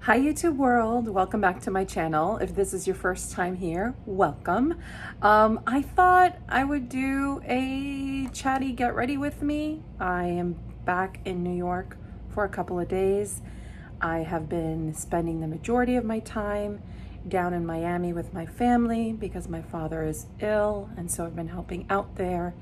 Hi YouTube world, welcome back to my channel. If this is your first time here, welcome. I thought I would do a chatty get ready with me. I am back in New York for a couple of days. I have been spending the majority of my time down in Miami with my family because my father is ill, and so I've been helping out there.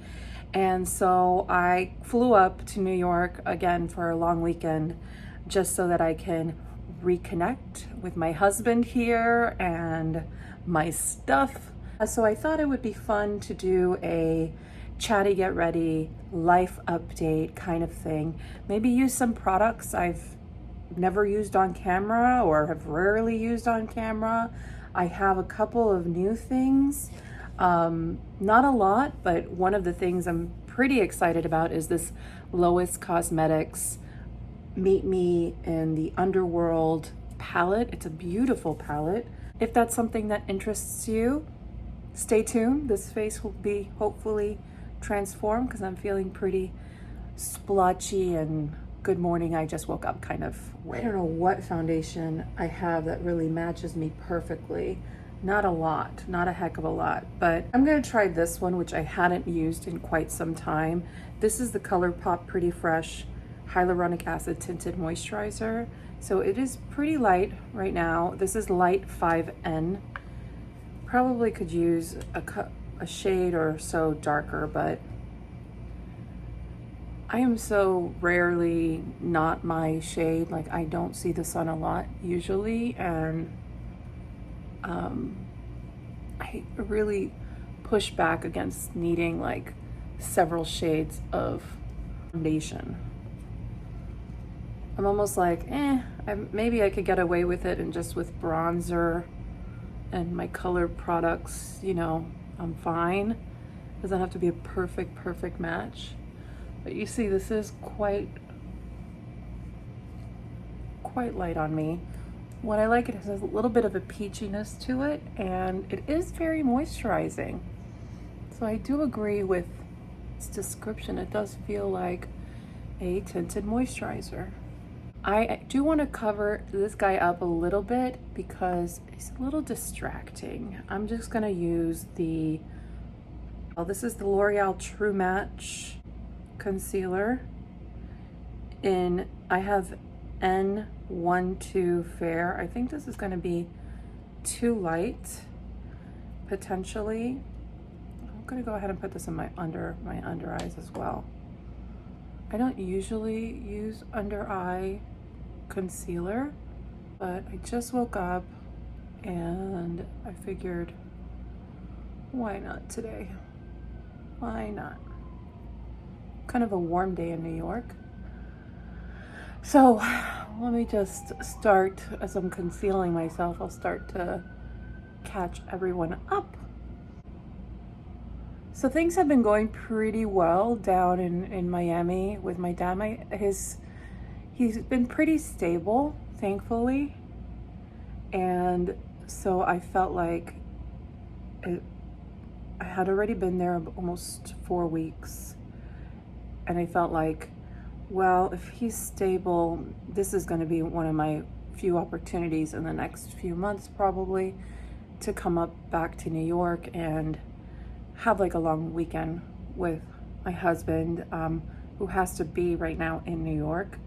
And so I flew up to New York again for a long weekend just so that I can reconnect with my husband here and my stuff. So I thought it would be fun to do a chatty get ready life update kind of thing. Maybe use some products I've never used on camera or have rarely used on camera. I have a couple of new things, not a lot, but one of the things I'm pretty excited about is this Lois Cosmetics Meet Me in the Underworld palette. It's a beautiful palette. If that's something that interests you, stay tuned. This face will be hopefully transformed because I'm feeling pretty splotchy and good morning, I just woke up kind of way. I don't know what foundation I have that really matches me perfectly. Not a lot, not a heck of a lot, but I'm gonna try this one, which I hadn't used in quite some time. This is the Colourpop Pretty Fresh Hyaluronic Acid Tinted Moisturizer. So it is pretty light right now. This is light 5N. Probably could use a shade or so darker, but I am so rarely not my shade. Like, I don't see the sun a lot usually, and I really push back against needing like several shades of foundation. I'm almost like, maybe I could get away with it and just with bronzer and my color products, you know, I'm fine. It doesn't have to be a perfect match. But you see, this is quite light on me. What I like, it has a little bit of a peachiness to it, and it is very moisturizing. So I do agree with its description. It does feel like a tinted moisturizer. I do want to cover this guy up a little bit because it's a little distracting. I'm just going to use this is the L'Oreal True Match concealer I have N12 Fair. I think this is going to be too light, potentially. I'm going to go ahead and put this in my under eyes as well. I don't usually use under eye concealer, but I just woke up and I figured, why not today? Why not? Kind of a warm day in New York. So let me just start, as I'm concealing myself, I'll start to catch everyone up. So things have been going pretty well down in Miami with my dad. He's been pretty stable, thankfully. And so I felt like I had already been there almost 4 weeks. And I felt like, well, if he's stable, this is going to be one of my few opportunities in the next few months probably to come up back to New York and have like a long weekend with my husband, who has to be right now in New York,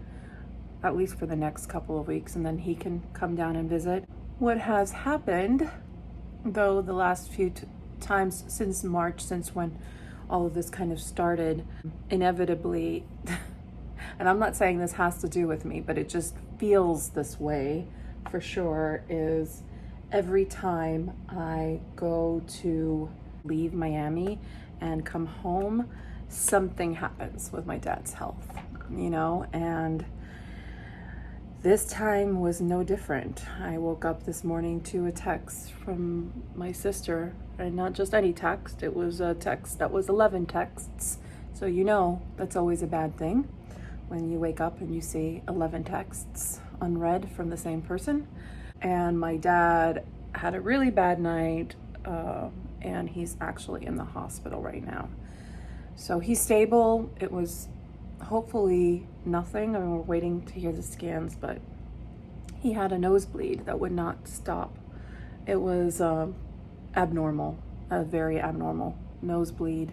at least for the next couple of weeks, and then he can come down and visit. What has happened, though, the last few times since March, since when all of this kind of started, inevitably, and I'm not saying this has to do with me, but it just feels this way for sure, is every time I go to leave Miami and come home, something happens with my dad's health, you know, and this time was no different. I woke up this morning to a text from my sister, and not just any text, it was a text that was 11 texts. So you know that's always a bad thing when you wake up and you see 11 texts unread from the same person. And my dad had a really bad night, and he's actually in the hospital right now. So he's stable. It was hopefully nothing. I mean, we're waiting to hear the scans, but he had a nosebleed that would not stop. It was abnormal, a very abnormal nosebleed.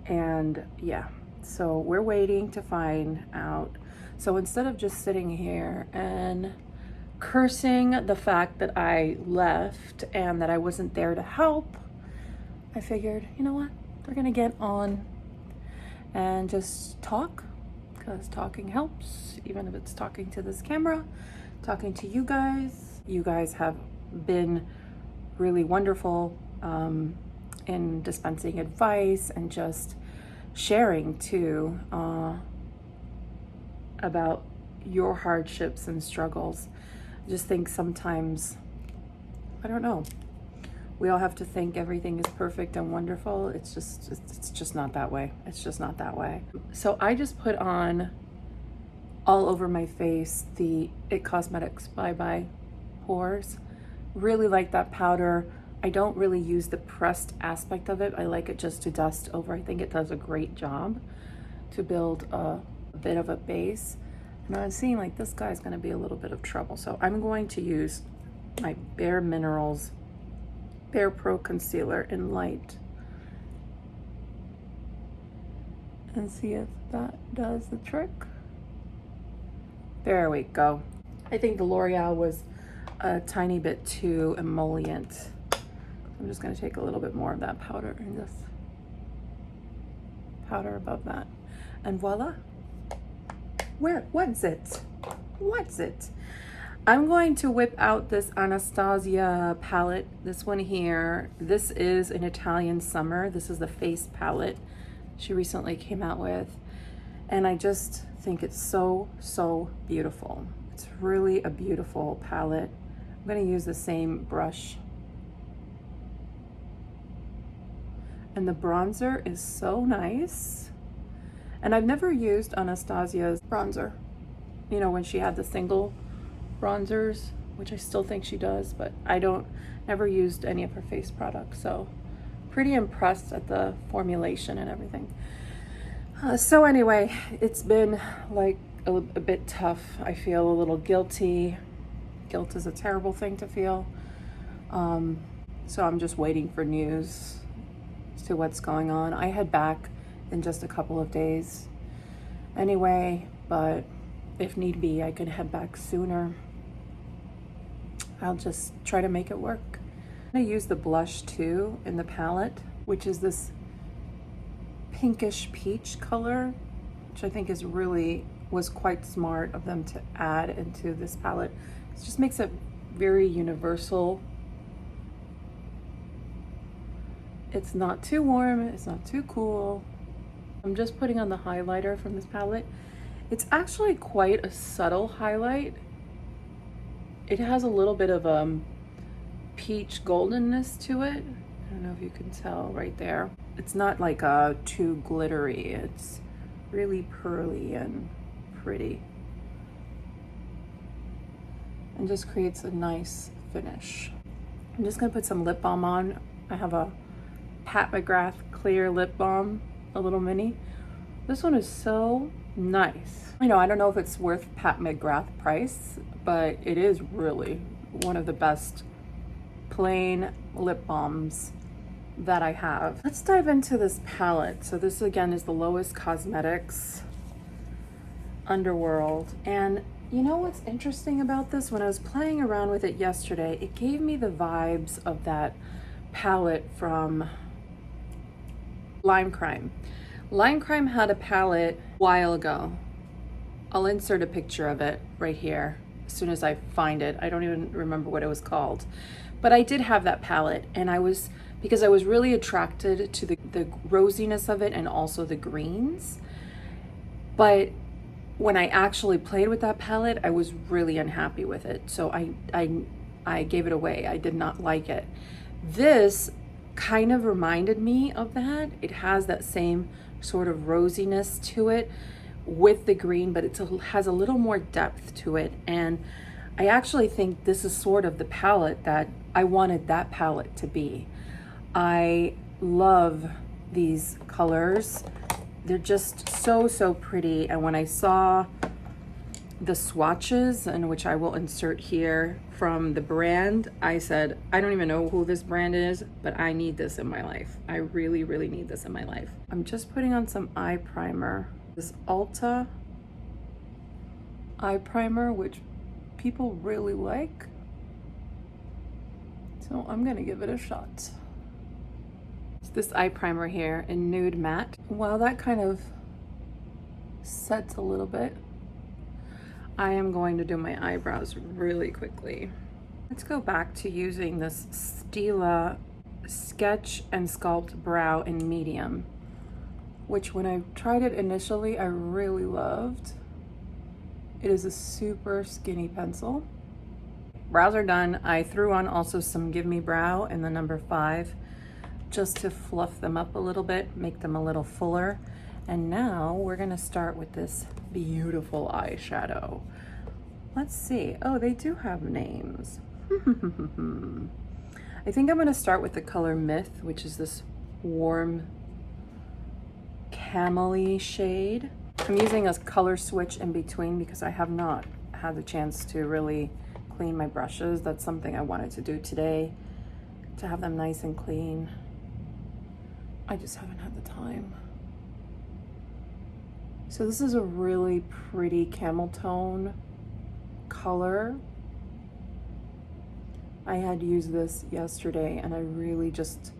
And yeah, so we're waiting to find out. So instead of just sitting here and cursing the fact that I left and that I wasn't there to help, I figured, you know what, we're gonna get on and just talk, because talking helps, even if it's talking to this camera, talking to you guys. You guys have been really wonderful in dispensing advice and just sharing too about your hardships and struggles. I just think sometimes, I don't know, we all have to think everything is perfect and wonderful. It's just not that way. It's just not that way. So I just put on all over my face the It Cosmetics Bye Bye Pores. Really like that powder. I don't really use the pressed aspect of it. I like it just to dust over. I think it does a great job to build a bit of a base. And I'm seeing like this guy's gonna be a little bit of trouble. So I'm going to use my BareMinerals BarePro Concealer in Light and see if that does the trick. There we go. I think the L'Oreal was a tiny bit too emollient. I'm just gonna take a little bit more of that powder and just powder above that. And voila. What's it? What's it? I'm going to whip out this Anastasia palette, this one here. This is an Italian Summer. This is the face palette she recently came out with. And I just think it's so, so beautiful. It's really a beautiful palette. I'm gonna use the same brush. And the bronzer is so nice. And I've never used Anastasia's bronzer. You know, when she had the single bronzers, which I still think she does, but I never used any of her face products. So pretty impressed at the formulation and everything. So anyway, it's been like a bit tough. I feel a little guilty. Guilt is a terrible thing to feel. So I'm just waiting for news as to what's going on. I head back in just a couple of days anyway, but if need be, I can head back sooner. I'll just try to make it work. I'm gonna use the blush too in the palette, which is this pinkish peach color, which I think was quite smart of them to add into this palette. It just makes it very universal. It's not too warm, it's not too cool. I'm just putting on the highlighter from this palette. It's actually quite a subtle highlight. It has a little bit of peach goldenness to it. I don't know if you can tell right there. It's not like too glittery. It's really pearly and pretty. And just creates a nice finish. I'm just gonna put some lip balm on. I have a Pat McGrath Clear Lip Balm, a little mini. This one is so nice. You know, I don't know if it's worth Pat McGrath price, but it is really one of the best plain lip balms that I have. Let's dive into this palette. So this again is the Lois Cosmetics Underworld. And you know what's interesting about this? When I was playing around with it yesterday, it gave me the vibes of that palette from Lime Crime. Lime Crime had a palette a while ago. I'll insert a picture of it right here as soon as I find it. I don't even remember what it was called. But I did have that palette, and because I was really attracted to the rosiness of it and also the greens. But when I actually played with that palette, I was really unhappy with it. So I gave it away. I did not like it. This kind of reminded me of that. It has that same sort of rosiness to it with the green, but it has a little more depth to it. And I actually think this is sort of the palette that I wanted that palette to be. I love these colors. They're just so, so pretty. And when I saw the swatches, and which I will insert here from the brand. I said, I don't even know who this brand is, but I need this in my life. I really, really need this in my life. I'm just putting on some eye primer. This Ulta eye primer, which people really like. So I'm gonna give it a shot. It's this eye primer here in Nude Matte. While that kind of sets a little bit, I am going to do my eyebrows really quickly. Let's go back to using this Stila Sketch and Sculpt Brow in medium, which when I tried it initially, I really loved. It is a super skinny pencil. Brows are done. I threw on also some Give Me Brow in the number 5, just to fluff them up a little bit, make them a little fuller. And now we're gonna start with this beautiful eyeshadow. Let's see. Oh, they do have names. I think I'm gonna start with the color Myth, which is this warm camel-y shade. I'm using a color switch in between because I have not had the chance to really clean my brushes. That's something I wanted to do today, to have them nice and clean. I just haven't had the time. So this is a really pretty camel tone color. I had used this yesterday and I really just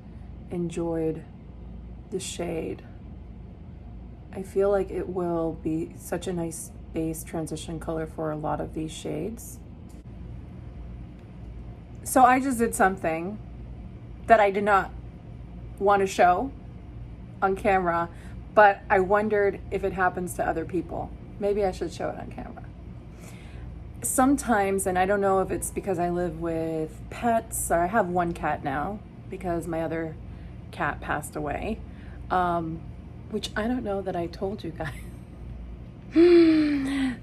enjoyed the shade. I feel like it will be such a nice base transition color for a lot of these shades. So I just did something that I did not want to show on camera, but I wondered if it happens to other people. Maybe I should show it on camera. Sometimes, and I don't know if it's because I live with pets, or I have one cat now because my other cat passed away, which I don't know that I told you guys.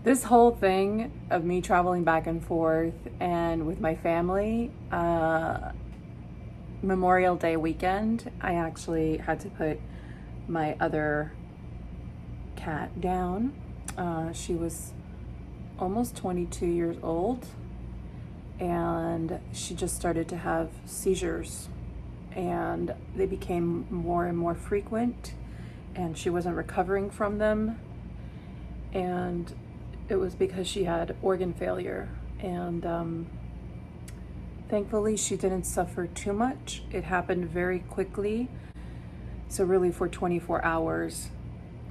This whole thing of me traveling back and forth and with my family, Memorial Day weekend, I actually had to put my other cat down. She was almost 22 years old and she just started to have seizures, and they became more and more frequent and she wasn't recovering from them, and it was because she had organ failure. And thankfully she didn't suffer too much. It happened very quickly. So really for 24 hours,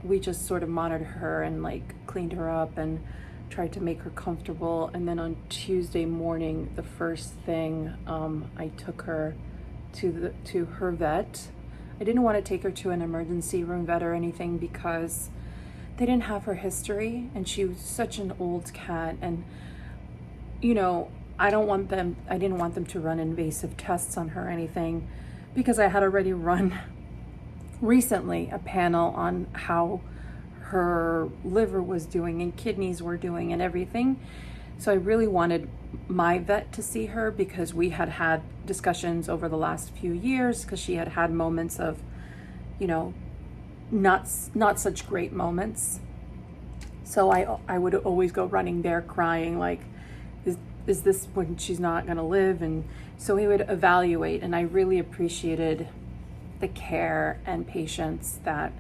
we just sort of monitored her and like cleaned her up and tried to make her comfortable. And then on Tuesday morning, the first thing, I took her to her vet. I didn't want to take her to an emergency room vet or anything because they didn't have her history, and she was such an old cat. And you know, I didn't want them to run invasive tests on her or anything, because I had already run recently a panel on how her liver was doing and kidneys were doing and everything. So I really wanted my vet to see her because we had had discussions over the last few years, because she had had moments of, you know, not such great moments. So I would always go running there crying like, is this when she's not gonna live? And so he would evaluate, and I really appreciated the care and patience that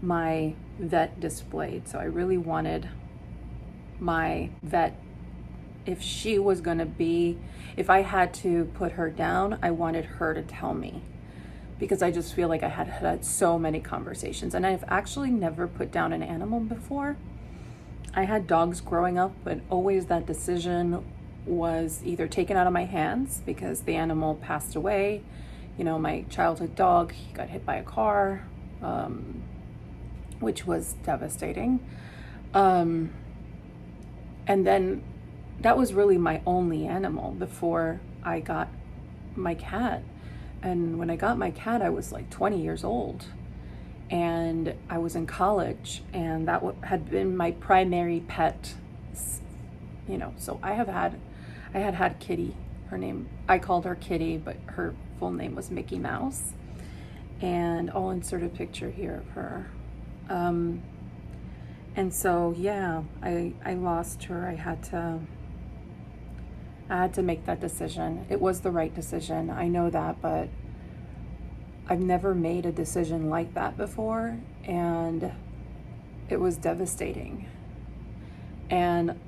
my vet displayed. So I really wanted my vet, if she was gonna be, if I had to put her down, I wanted her to tell me, because I just feel like I had had so many conversations, and I've actually never put down an animal before. I had dogs growing up, but always that decision was either taken out of my hands because the animal passed away. You know, my childhood dog, he got hit by a car, which was devastating. And then that was really my only animal before I got my cat. And when I got my cat, I was like 20 years old. And I was in college, and that had been my primary pet, you know. So I had Kitty. Her name, I called her Kitty, but her full name was Mickey Mouse. And I'll insert a picture here of her. And so, yeah, I lost her. I had to make that decision. It was the right decision. I know that, but I've never made a decision like that before, and it was devastating. And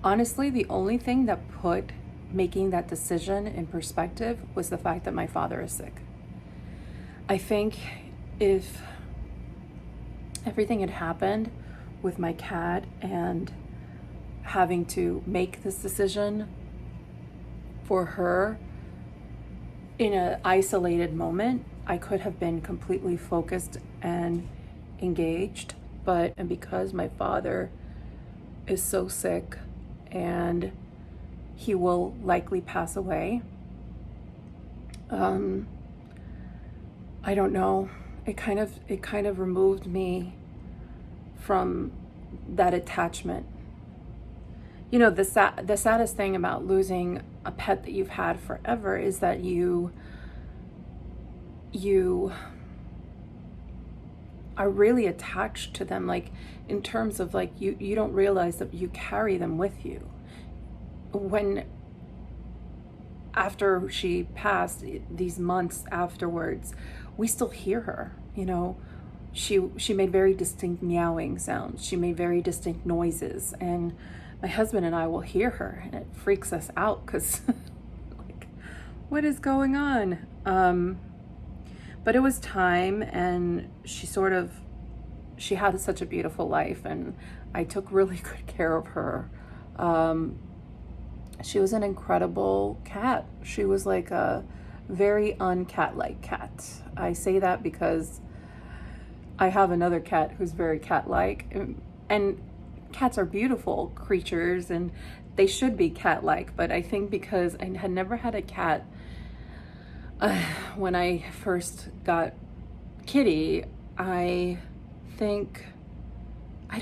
honestly, the only thing that put making that decision in perspective was the fact that my father is sick. I think if everything had happened with my cat and having to make this decision for her in an isolated moment, I could have been completely focused and engaged. And because my father is so sick and he will likely pass away, I don't know. It kind of removed me from that attachment. You know, the saddest thing about losing a pet that you've had forever is that you are really attached to them, like in terms of like you don't realize that you carry them with you. When after she passed, these months afterwards, we still hear her, you know. She made very distinct meowing sounds. She made very distinct noises, and my husband and I will hear her, and it freaks us out because like, what is going on? But it was time, and she had such a beautiful life, and I took really good care of her. She was an incredible cat. She was like a very uncat-like cat. I say that because I have another cat who's very cat-like, and cats are beautiful creatures and they should be cat-like, but I think because I had never had a cat when I first got Kitty, I think I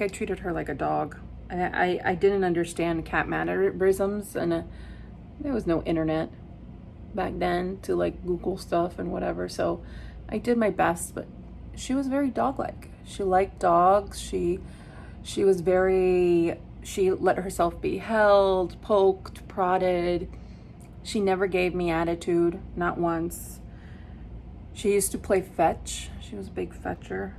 treated her like a dog. I didn't understand cat mannerisms, and there was no internet back then to like Google stuff and whatever, so I did my best, but she was very dog-like. She liked dogs. She let herself be held, poked, prodded. She never gave me attitude, not once. She used to play fetch. She was a big fetcher.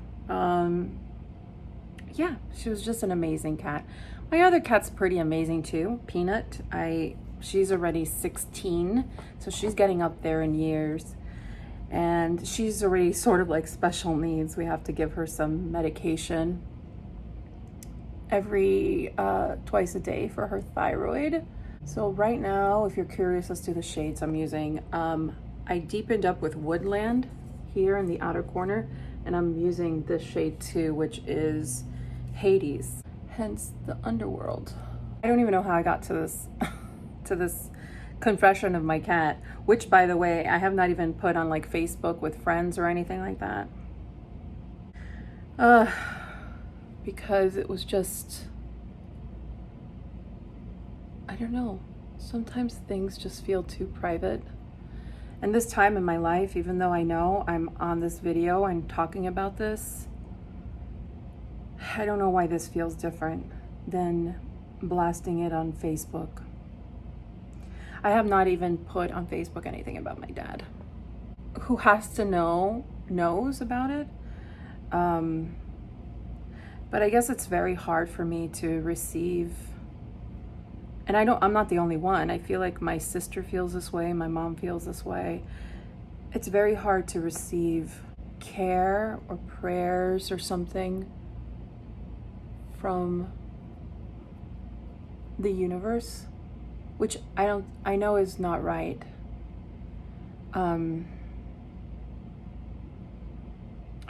Yeah, she was just an amazing cat. My other cat's pretty amazing too, Peanut. She's already 16, so she's getting up there in years. And she's already sort of like special needs. We have to give her some medication twice a day for her thyroid. So right now, if you're curious as to the shades I'm using, I deepened up with Woodland here in the outer corner, and I'm using this shade too, which is Hades, hence the Underworld. I don't even know how I got to this to this confession of my cat, which, by the way, I have not even put on like Facebook with friends or anything like that. Because it was just, I don't know, sometimes things just feel too private. And this time in my life, even though I know I'm on this video, I'm talking about this, I don't know why this feels different than blasting it on Facebook. I have not even put on Facebook anything about my dad. Who has to know knows about it. But I guess it's very hard for me to receive, and I'm not the only one. I feel like my sister feels this way, my mom feels this way. It's very hard to receive care or prayers or something from the universe, which I know is not right. I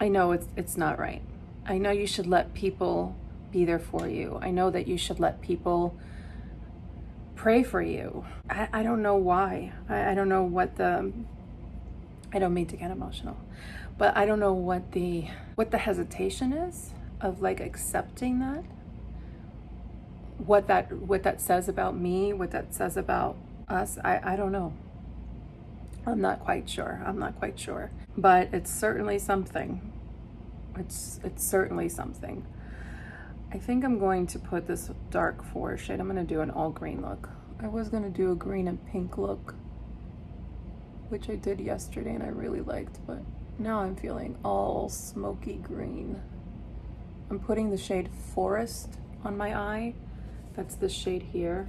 know it's not right. I know you should let people be there for you. I know that you should let people pray for you. I don't know why. I don't know what I don't mean to get emotional, but I don't know what the hesitation is of like accepting that. What that says about me, what that says about us, I don't know. I'm not quite sure. But it's certainly something. It's certainly something. I think I'm going to put this dark forest shade. I'm going to do an all green look. I was going to do a green and pink look, which I did yesterday and I really liked, but now I'm feeling all smoky green. I'm putting the shade Forest on my eye. That's this shade here.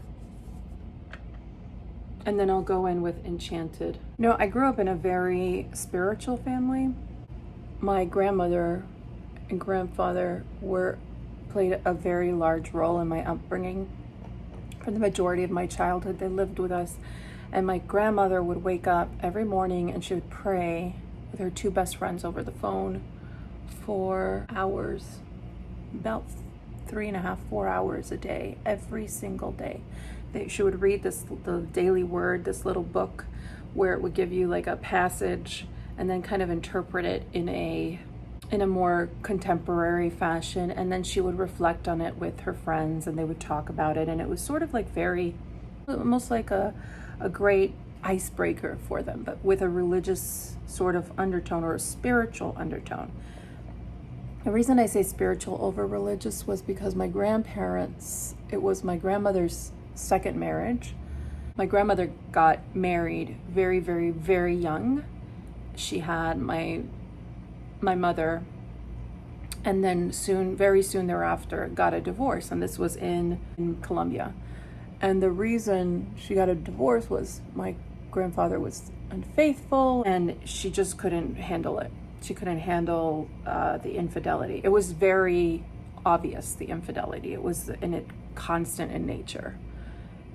And then I'll go in with Enchanted. You know, I grew up in a very spiritual family. My grandmother and grandfather played a very large role in my upbringing. For the majority of my childhood, they lived with us. And my grandmother would wake up every morning and she would pray with her two best friends over the phone for hours, about 3.5, 4 hours a day, every single day. She would read the daily word, this little book where it would give you like a passage and then kind of interpret it in a more contemporary fashion. And then she would reflect on it with her friends and they would talk about it. And it was sort of like almost like a great icebreaker for them, but with a religious sort of undertone or a spiritual undertone. The reason I say spiritual over religious was because my grandparents, it was my grandmother's second marriage. My grandmother got married very, very, very young. She had my mother, and then very soon thereafter got a divorce, and this was in Colombia. And the reason she got a divorce was my grandfather was unfaithful and she just couldn't handle it. She couldn't handle the infidelity. It was very obvious, the infidelity. It was constant in nature.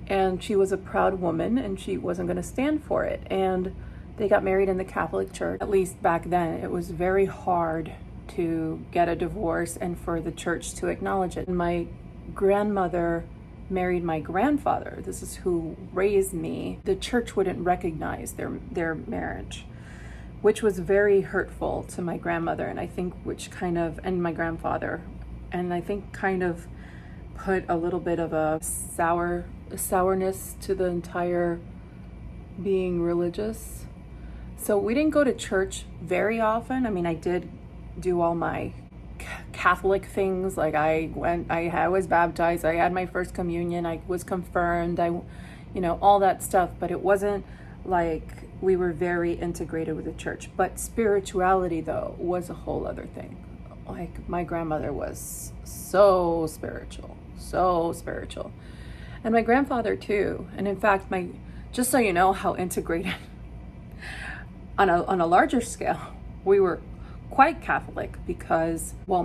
And she was a proud woman and she wasn't going to stand for it. And they got married in the Catholic Church. At least back then, it was very hard to get a divorce and for the church to acknowledge it. And my grandmother married my grandfather. This is who raised me. The church wouldn't recognize their marriage, which was very hurtful to my grandmother, and I think and my grandfather, and I think kind of put a little bit of a sourness to the entire being religious. So we didn't go to church very often. I mean, I did do all my Catholic things. Like I was baptized, I had my first communion, I was confirmed, all that stuff, but it wasn't like we were very integrated with the church. But spirituality, though, was a whole other thing. Like my grandmother was so spiritual. And my grandfather too. And in fact, just so you know how integrated on a larger scale, we were quite Catholic because, well,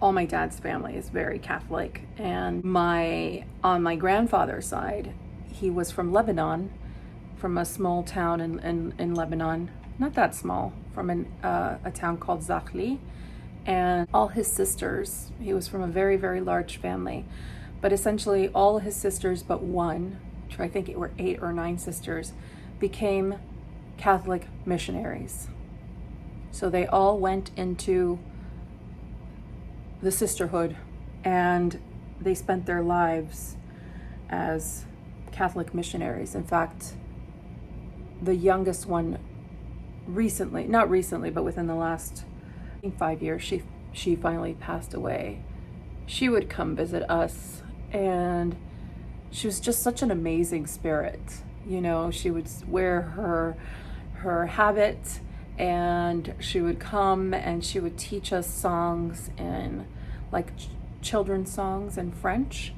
all my dad's family is very Catholic, and on my grandfather's side, he was from Lebanon, from a small town in Lebanon, not that small, from a town called Zakhli, and all his sisters, he was from a very, very large family, but essentially all his sisters but one, which I think it were 8 or 9 sisters, became Catholic missionaries. So they all went into the sisterhood and they spent their lives as Catholic missionaries. In fact, the youngest one not recently, but within the last 5 years, she finally passed away. She would come visit us and she was just such an amazing spirit. She would wear her habit, and she would come and she would teach us songs and like children's songs in French,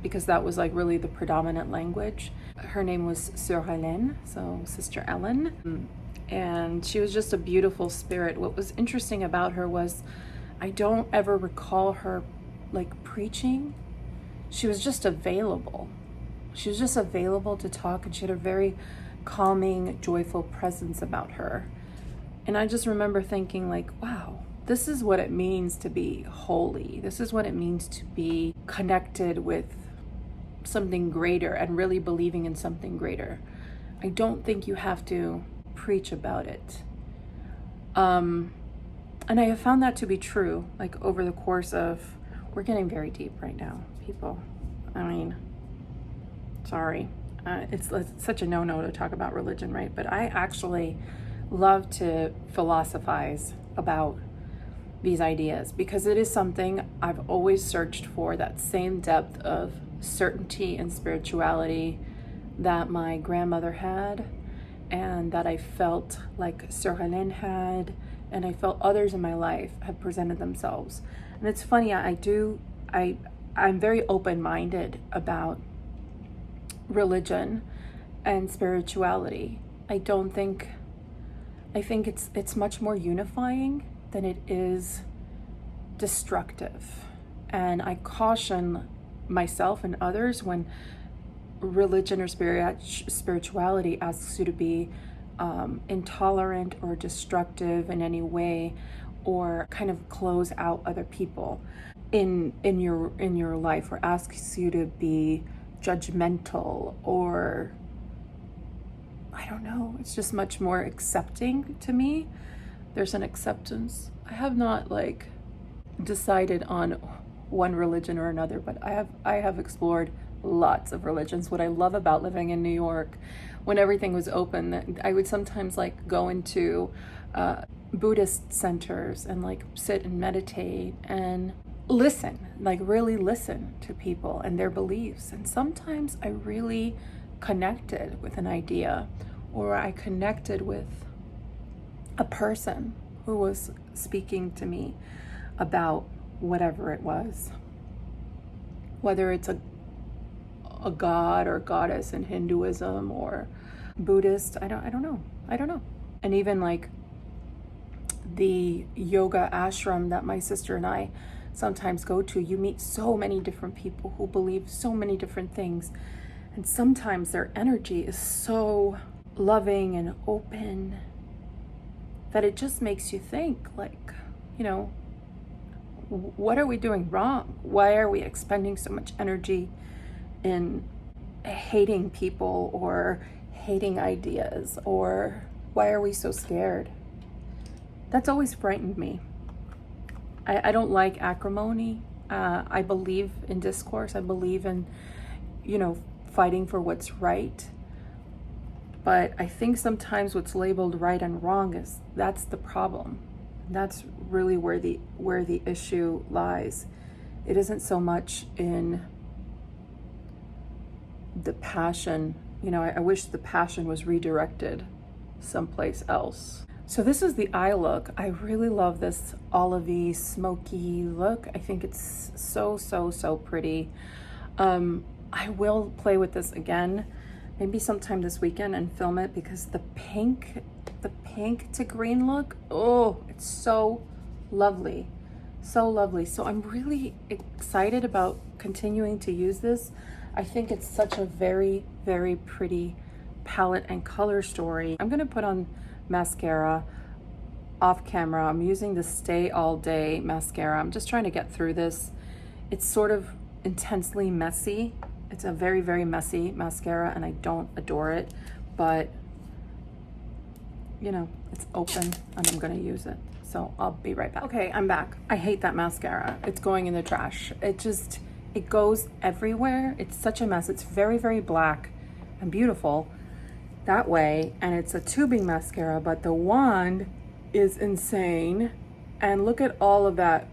because that was like really the predominant language. Her name was Sœur Hélène, so Sister Ellen, and she was just a beautiful spirit. What was interesting about her was I don't ever recall her like preaching. She was just available. She was just available to talk, and she had a very calming, joyful presence about her. And I just remember thinking like, wow, this is what it means to be holy. This is what it means to be connected with something greater and really believing in something greater. I don't think you have to preach about it. And I have found that to be true, like over the course of, we're getting very deep right now, people. I mean, sorry. It's such a no-no to talk about religion, right? But I actually love to philosophize about these ideas, because it is something I've always searched for, that same depth of certainty and spirituality that my grandmother had, and that I felt like Sir Hélène had, and I felt others in my life have presented themselves. And it's funny, I'm very open-minded about religion and spirituality. I think it's much more unifying than it is destructive. And I caution myself and others when religion or spirituality asks you to be intolerant or destructive in any way, or kind of close out other people in your life, or asks you to be judgmental, or I don't know, it's just much more accepting to me. There's an acceptance. I have not like decided on one religion or another, but I have explored lots of religions. What I love about living in New York, when everything was open, I would sometimes like go into Buddhist centers and like sit and meditate and listen, like really listen to people and their beliefs. And sometimes I really connected with an idea, or I connected with a person who was speaking to me about whatever it was, whether it's a god or goddess in Hinduism or Buddhist. I don't know. And even like the yoga ashram that my sister and I sometimes go to, you meet so many different people who believe so many different things, and sometimes their energy is so loving and open that it just makes you think, like, what are we doing wrong? Why are we expending so much energy in hating people or hating ideas, or why are we so scared? That's always frightened me. I don't like acrimony. I believe in discourse. I believe in, fighting for what's right. But I think sometimes what's labeled right and wrong that's the problem. That's really where the issue lies. It isn't so much in the passion. I wish the passion was redirected someplace else. So this is the eye look. I really love this olivey, smoky look. I think it's so pretty. I will play with this again, maybe sometime this weekend, and film it, because the pink to green look, oh, it's so lovely. So lovely. So I'm really excited about continuing to use this. I think it's such a very, very pretty palette and color story. I'm gonna put on mascara off camera. I'm using the Stay All Day mascara. I'm just trying to get through this. It's sort of intensely messy. It's a very, very messy mascara, and I don't adore it, but it's open and I'm gonna use it. So I'll be right back. Okay, I'm back. I hate that mascara. It's going in the trash. It goes everywhere. It's such a mess. It's very, very black and beautiful that way, and it's a tubing mascara, but the wand is insane. And look at all of that.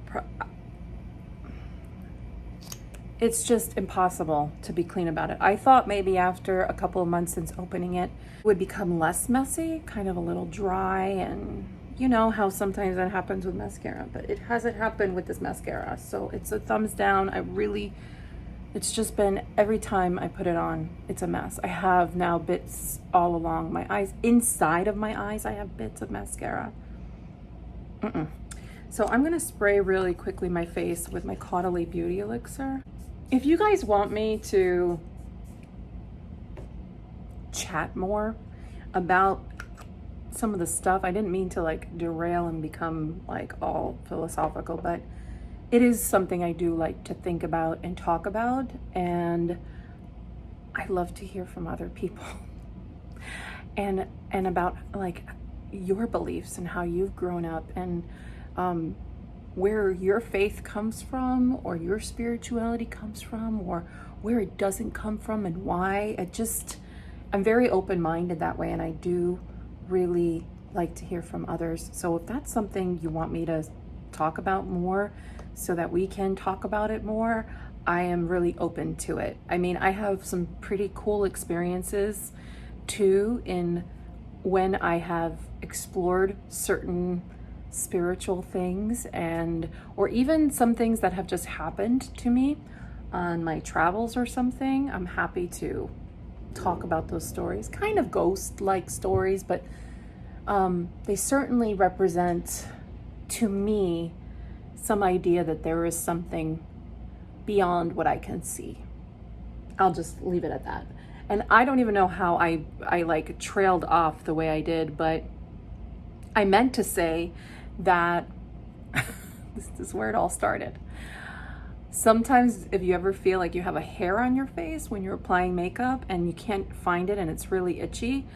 It's just impossible to be clean about it. I thought maybe after a couple of months since opening it would become less messy, kind of a little dry, and you know how sometimes that happens with mascara, but it hasn't happened with this mascara. So it's a thumbs down. It's just been, every time I put it on, it's a mess. I have now bits all along my eyes. Inside of my eyes, I have bits of mascara. So I'm gonna spray really quickly my face with my Caudalie Beauty Elixir. If you guys want me to chat more about some of the stuff, I didn't mean to like derail and become like all philosophical, but it is something I do like to think about and talk about, and I love to hear from other people and about like your beliefs and how you've grown up, and where your faith comes from, or your spirituality comes from, or where it doesn't come from and why. I'm very open-minded that way, and I do really like to hear from others. So if that's something you want me to talk about more so that we can talk about it more, I am really open to it. I mean, I have some pretty cool experiences too in when I have explored certain spiritual things, and or even some things that have just happened to me on my travels or something. I'm happy to talk about those stories, kind of ghost-like stories, but they certainly represent to me some idea that there is something beyond what I can see. I'll just leave it at that. And I don't even know how I like trailed off the way I did, but I meant to say that this is where it all started. Sometimes if you ever feel like you have a hair on your face when you're applying makeup and you can't find it and it's really itchy,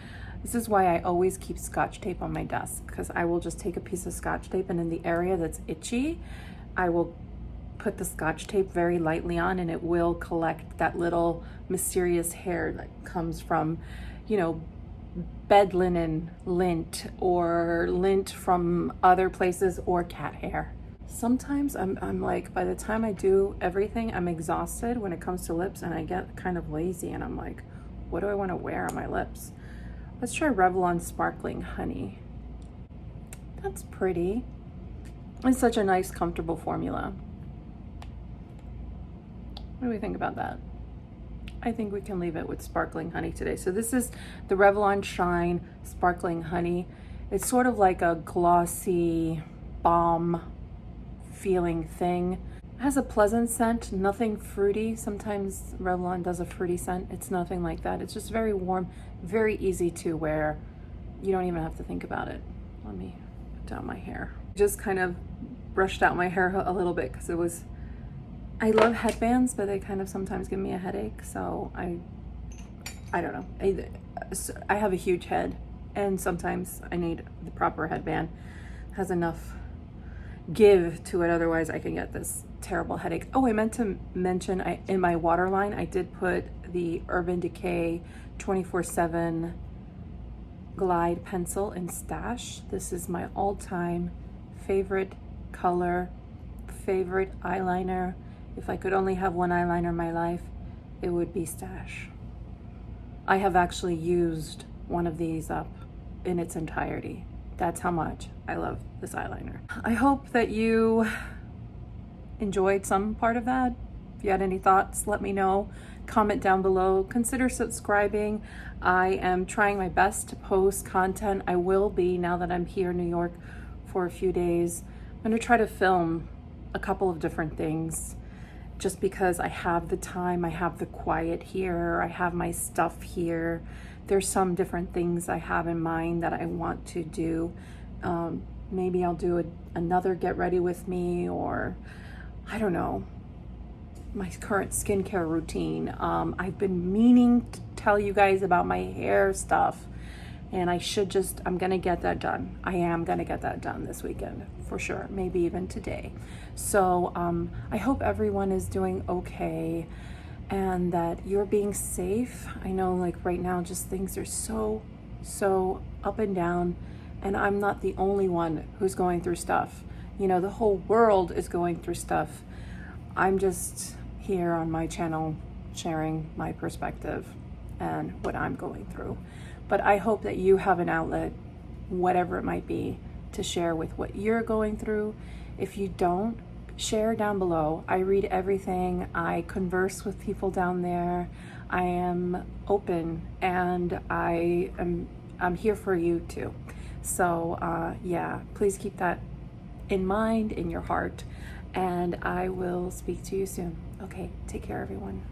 this is why I always keep Scotch tape on my desk, because I will just take a piece of Scotch tape and in the area that's itchy, I will put the Scotch tape very lightly on, and it will collect that little mysterious hair that comes from, you know, bed linen lint or lint from other places or cat hair. Sometimes I'm like, by the time I do everything, I'm exhausted when it comes to lips, and I get kind of lazy and I'm like, what do I want to wear on my lips? Let's try Revlon Sparkling Honey. That's pretty. It's such a nice, comfortable formula. What do we think about that? I think we can leave it with Sparkling Honey today. So this is the Revlon Shine Sparkling Honey. It's sort of like a glossy balm feeling thing. It has a pleasant scent, nothing fruity. Sometimes Revlon does a fruity scent. It's nothing like that. It's just very warm, very easy to wear. You don't even have to think about it. Let me put down my hair. Just kind of brushed out my hair a little bit because it was, I love headbands, but they kind of sometimes give me a headache. So I don't know. I have a huge head, and sometimes I need the proper headband. It has enough give to it, otherwise I can get this terrible headache. Oh, I meant to mention, in my waterline I did put the Urban Decay 24/7 Glide pencil in Stash. This is my all-time favorite color, favorite eyeliner. If I could only have one eyeliner in my life, it would be Stash. I have actually used one of these up in its entirety. That's how much I love this eyeliner. I hope that you enjoyed some part of that. If you had any thoughts, let me know. Comment down below. Consider subscribing. I am trying my best to post content. I will be, now that I'm here in New York for a few days. I'm gonna try to film a couple of different things just because I have the time, I have the quiet here, I have my stuff here. There's some different things I have in mind that I want to do. Maybe I'll do another get ready with me, or I don't know, my current skincare routine. I've been meaning to tell you guys about my hair stuff, and I'm gonna get that done. I am gonna get that done this weekend for sure, maybe even today. So I hope everyone is doing okay and that you're being safe. I know, like, right now just things are so up and down, and I'm not the only one who's going through stuff. You know, the whole world is going through stuff. I'm just here on my channel sharing my perspective and what I'm going through. But I hope that you have an outlet, whatever it might be, to share with what you're going through. If you don't, share down below. I read everything. I converse with people down there. I am open, and I'm here for you too. So yeah, please keep that in mind, in your heart, and I will speak to you soon. Okay, take care everyone.